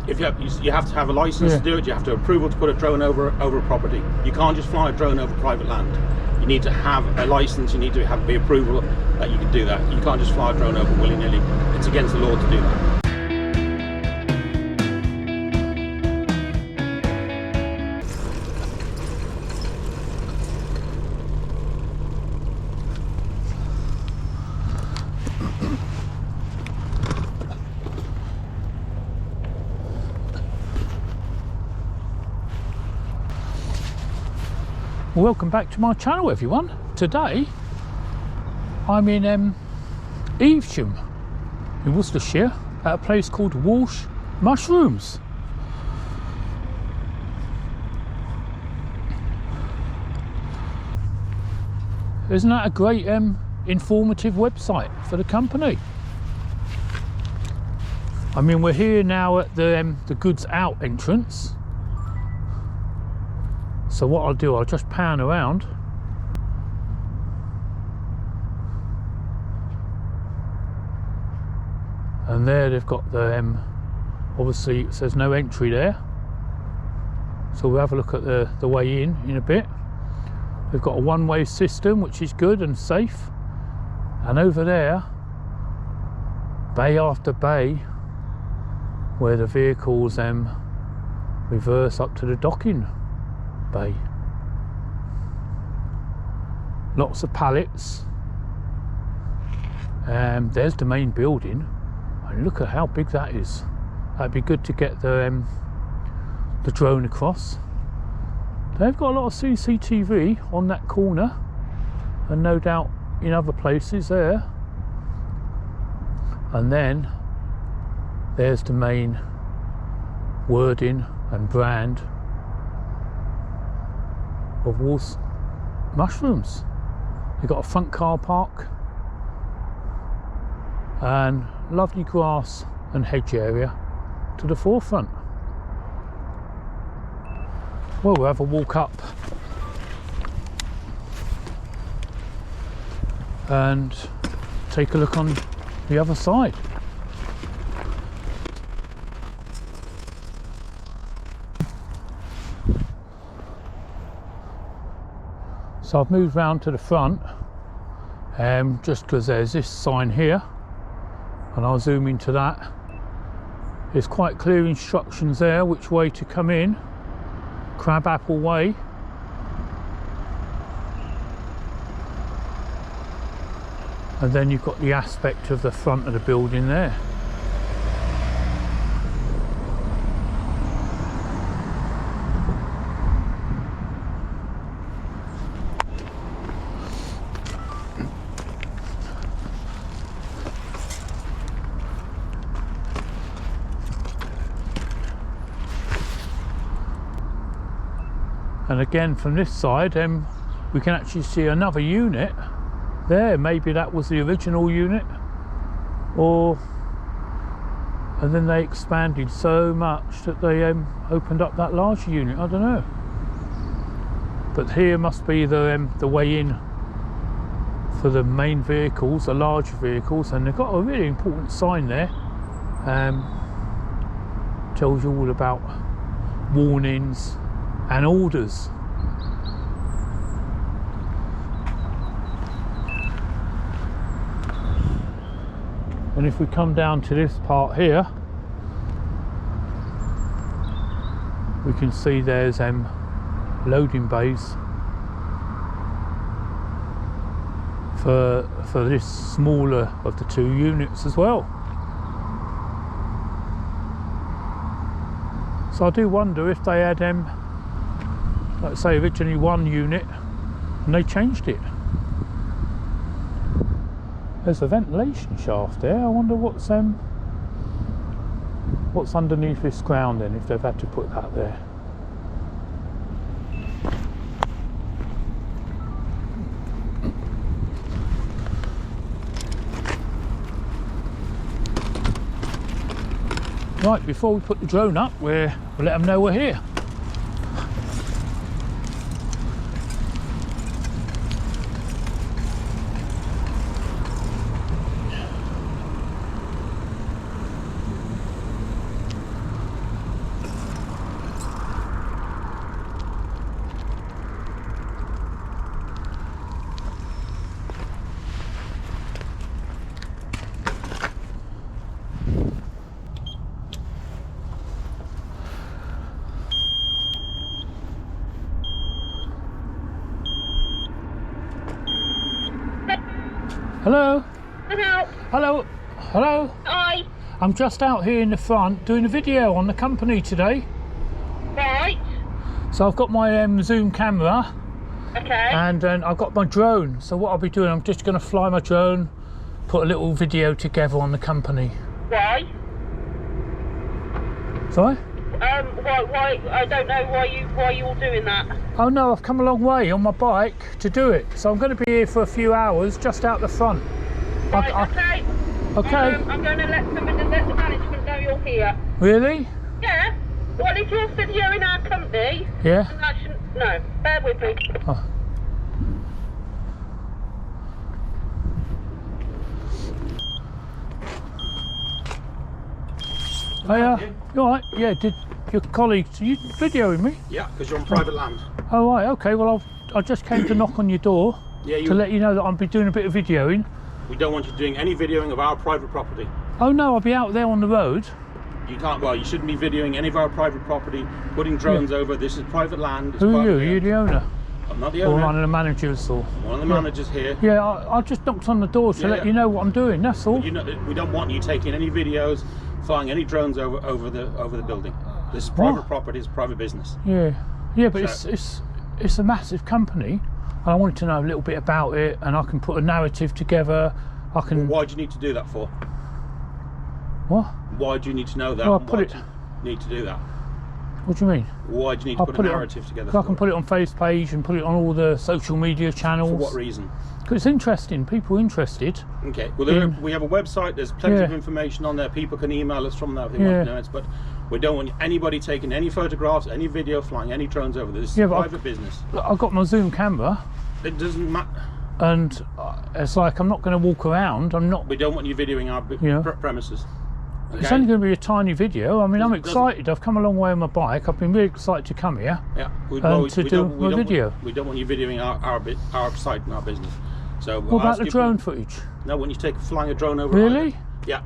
If you have to have a license to do it. You have to have approval to put a drone over a property. You can't just fly a drone over private land. You need to have a license. You need to have the approval that you can do that. You can't just fly a drone over willy-nilly. It's against the law to do that. Welcome back to my channel, everyone. Today I'm in Evesham in Worcestershire at a place called Walsh Mushrooms. Isn't that a great informative website for the company? I mean, we're here now at the goods out entrance. So what I'll do, I'll just pan around. And there they've got the, obviously it says no entry there. So we'll have a look at the way in a bit. They've got a one-way system, which is good and safe. And over there, bay after bay, where the vehicles reverse up to the docking bay. Lots of pallets. There's the main building, and look at how big that is. That'd be good to get the drone across. They've got a lot of CCTV on that corner, and no doubt in other places there. And then there's the main wording and brand of Walsh Mushrooms. You've got a front car park and lovely grass and hedge area to the forefront. Well, we'll have a walk up and take a look on the other side. So I've moved round to the front just because there's this sign here, and I'll zoom into that. There's quite clear instructions there which way to come in. Crabapple Way. And then you've got the aspect of the front of the building there. And again from this side we can actually see another unit there. Maybe that was the original unit, and then they expanded so much that they opened up that larger unit. I don't know, but here must be the way in for the main vehicles, the larger vehicles. And they've got a really important sign there, tells you all about warnings and orders. And if we come down to this part here, we can see there's loading bays for this smaller of the two units as well. So I do wonder if they had let's say originally one unit and they changed it. There's a ventilation shaft there. I wonder what's underneath this ground then, if they've had to put that there. Right, before we put the drone up, we'll let them know we're here. Hello? Hello. Hello? Hello? Hi. I'm just out here in the front doing a video on the company today. Right. So I've got my Zoom camera Okay. and I've got my drone. So what I'll be doing, I'm just going to fly my drone, put a little video together on the company. Why? Sorry? Why? I don't know why you all doing that. Oh no, I've come a long way on my bike to do it. So I'm going to be here for a few hours just out the front. Right. Okay. Okay. I'm going to let the management know you're here. Really? Yeah. Well, if you're videoing our company, Yeah. then I shouldn't. No. Bear with me. Oh. Oh yeah, you all right? Yeah, did your colleagues, are you videoing me? Yeah, because you're on private land. Oh right, okay, well I just came to knock on your door to let you know that I'll be doing a bit of videoing. We don't want you doing any videoing of our private property. Oh no, I'll be out there on the road. You can't, well, you shouldn't be videoing any of our private property, putting drones over. This is private land. It's Who are private you? Are land. you the owner? I'm not the Or owner. one of the managers or? One of the managers here. Yeah, I just knocked on the door to let you know what I'm doing, that's all. You know, we don't want you taking any videos, flying any drones over the building. This is private property, it's private business. Yeah, but it's a massive company, and I wanted to know a little bit about it, and I can put a narrative together. I can. Why do you need to do that for? What? Why do you need to know that? Well, and why do you need to do that? What do you mean? Why do you need to put a narrative together? So I can put it on Facebook page and put it on all the social media channels. For what reason? Because it's interesting. People interested. Okay. Well, we have a website. There's plenty of information on there. People can email us from there if they want to know it. But we don't want anybody taking any photographs, any video, flying any drones over this. This is private business. I've got my Zoom camera. It doesn't matter. And it's like I'm not going to walk around. I'm not. We don't want you videoing our premises. Okay? It's only going to be a tiny video. I mean, I'm excited. I've come a long way on my bike. I've been really excited to come here. Yeah. We do my video. We don't want you videoing our site and our business. So what about the drone footage? No, when you flying a drone over. Really? Yeah.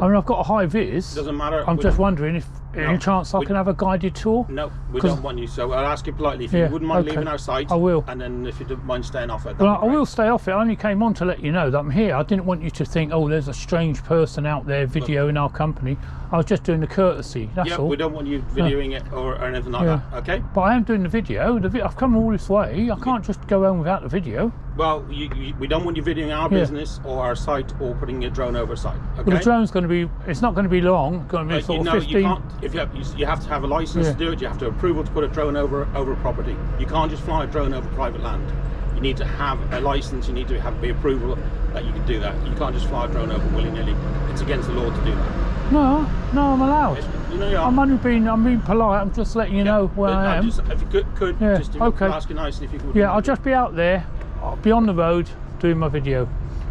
I mean, I've got a high vis. Doesn't matter. I'm just wondering if any chance I can have a guided tour. No, we don't want you. So I'll ask you politely if you wouldn't mind leaving our site. I will. And then if you don't mind staying off it. Well, I will stay off it. I only came on to let you know that I'm here. I didn't want you to think, oh, there's a strange person out there videoing our company. I was just doing the courtesy. That's all. We don't want you videoing it or anything like that. Okay. But I am doing the video. I've come all this way. I can't just go home without the video. Well, we don't want you videoing our business or our site or putting a drone over site. Okay. Well, the drone's going to be. It's not going to be long. It's going to be sort of 15. You can't. If you have to have a license to do it. You have to have approval to put a drone over property. You can't just fly a drone over private land. You need to have a license. You need to have the approval that you can do that. You can't just fly a drone over willy-nilly. It's against the law to do that. No, I'm allowed. I'm being polite. I'm just letting you know where I am. If you could just ask you nicely if you could. Yeah, I'll just be out there. I'll be on the road doing my video.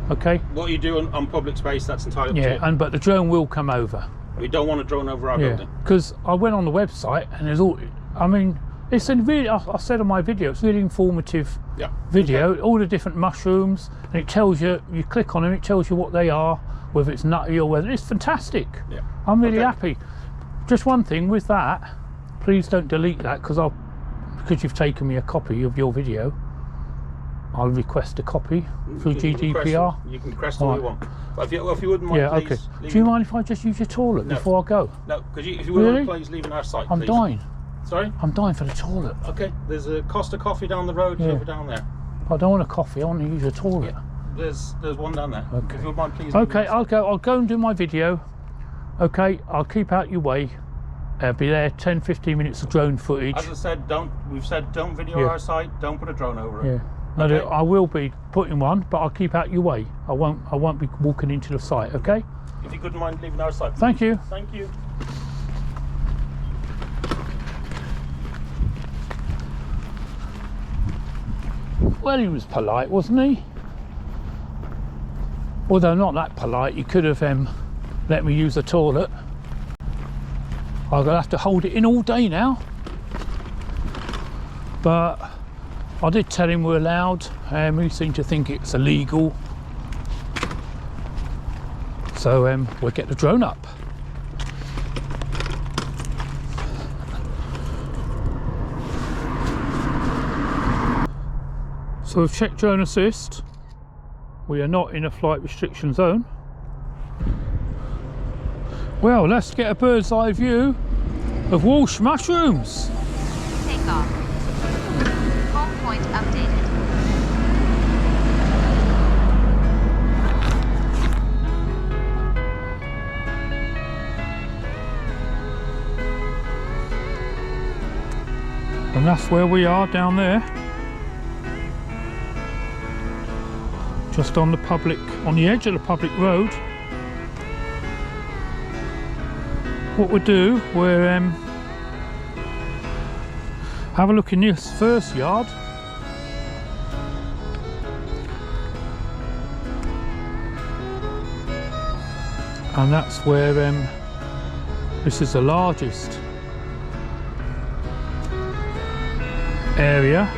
Okay. What you do on public space, that's entirely up to you. But the drone will come over. We don't want a drone over our building. Because I went on the website and there's all. I mean, it's a really. I said on my video, it's a really informative video. Okay. All the different mushrooms, and it tells you. You click on them, it tells you what they are, whether it's nutty or whether it's fantastic. Yeah. I'm really happy. Just one thing with that, please don't delete that because you've taken me a copy of your video. I'll request a copy through GDPR. You can request all you want. But if you wouldn't mind, please. Do you mind if I just use your toilet before I go? No, because if you wouldn't mind, please leaving our site. I'm dying. Sorry? I'm dying for the toilet. Okay, there's a Costa Coffee down the road, over down there. I don't want a coffee, I want to use a toilet. Yeah, there's one down there. Okay. If you would mind, please. Okay, I'll go and do my video. Okay, I'll keep out your way. I'll be there 10-15 minutes of drone footage. As I said, we've said don't video our site, don't put a drone over it. Yeah. No, I will be putting one, but I'll keep out your way. I won't be walking into the site, okay? If you couldn't mind leaving our site. Thank you. Thank you. Well, he was polite, wasn't he? Although not that polite, he could have let me use the toilet. I'm gonna have to hold it in all day now. But I did tell him we're allowed. He seemed to think it's illegal. So we'll get the drone up. So we've checked drone assist. we are not in a flight restriction zone. Well, let's get a bird's eye view of Walsh Mushrooms. Take off. Home point updated. And that's where we are down there. Just on the edge of the public road. What we'll do, we'll have a look in this first yard. And that's where this is the largest area.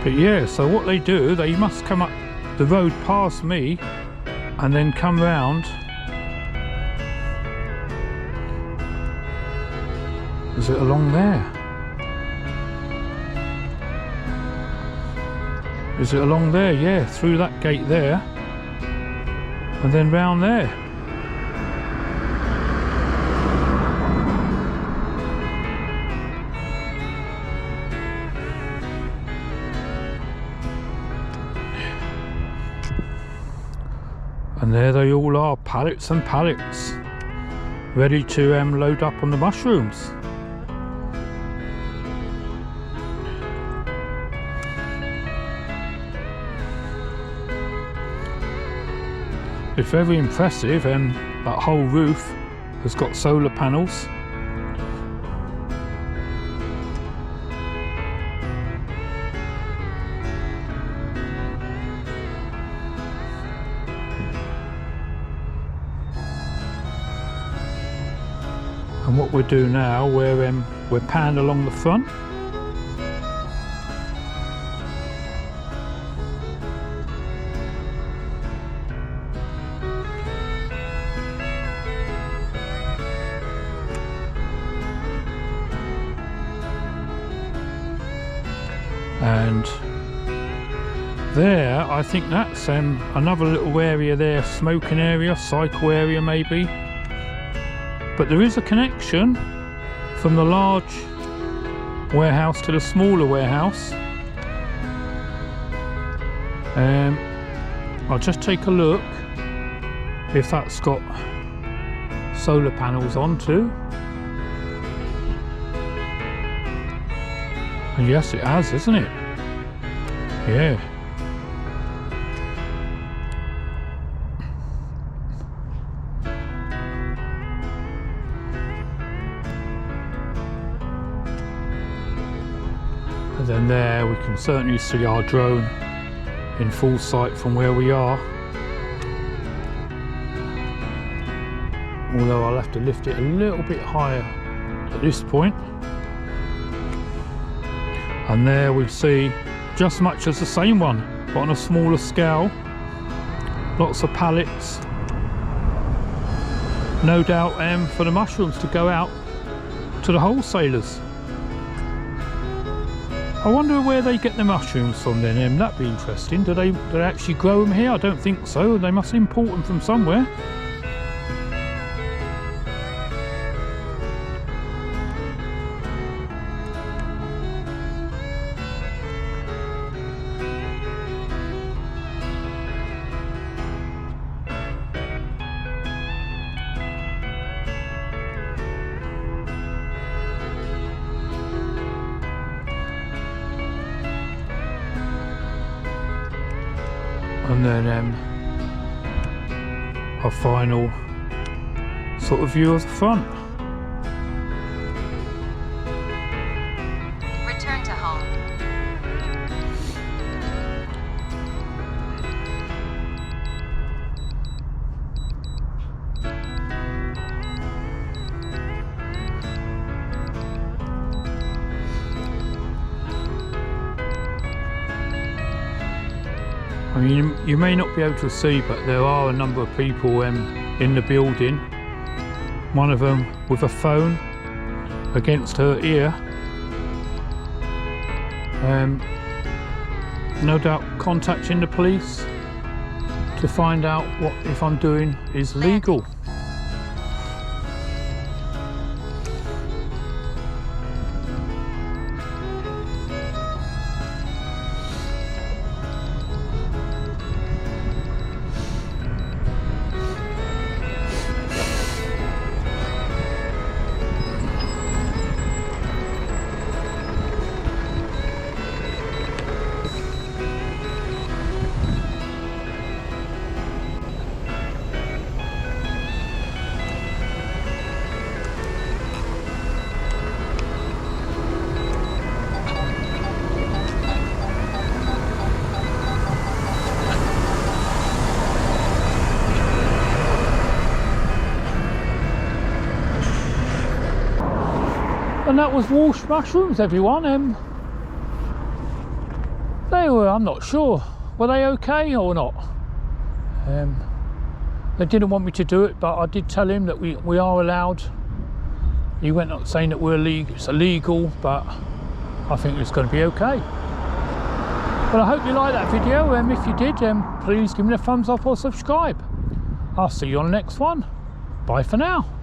But yeah, so what they do, they must come up the road past me and then come round. Is it along there? Is it along there? Yeah, through that gate there. And then round there. And there they all are, pallets and pallets, ready to load up on the mushrooms. It's very impressive, and that whole roof has got solar panels. And what we'll do now, we're panned along the front. And there, I think that's another little area there, smoking area, cycle area maybe. But there is a connection from the large warehouse to the smaller warehouse. I'll just take a look if that's got solar panels on too. And yes, it has, isn't it? Yeah. And then there we can certainly see our drone in full sight from where we are. Although I'll have to lift it a little bit higher at this point. And there we see just much as the same one, but on a smaller scale. Lots of pallets. No doubt for the mushrooms to go out to the wholesalers. I wonder where they get the mushrooms from then, that'd be interesting. Do they actually grow them here? I don't think so. They must import them from somewhere. And then a final sort of view of the front. Return to home. I mean, you may not be able to see, but there are a number of people in the building. One of them with a phone, against her ear. No doubt contacting the police to find out what if I'm doing is legal. And that was Walsh Mushrooms, everyone. They were, I'm not sure, were they okay or not? They didn't want me to do it, but I did tell him that we are allowed. He went up saying that it's illegal, but I think it's going to be okay. But I hope you liked that video. If you did, please give me a thumbs up or subscribe. I'll see you on the next one. Bye for now.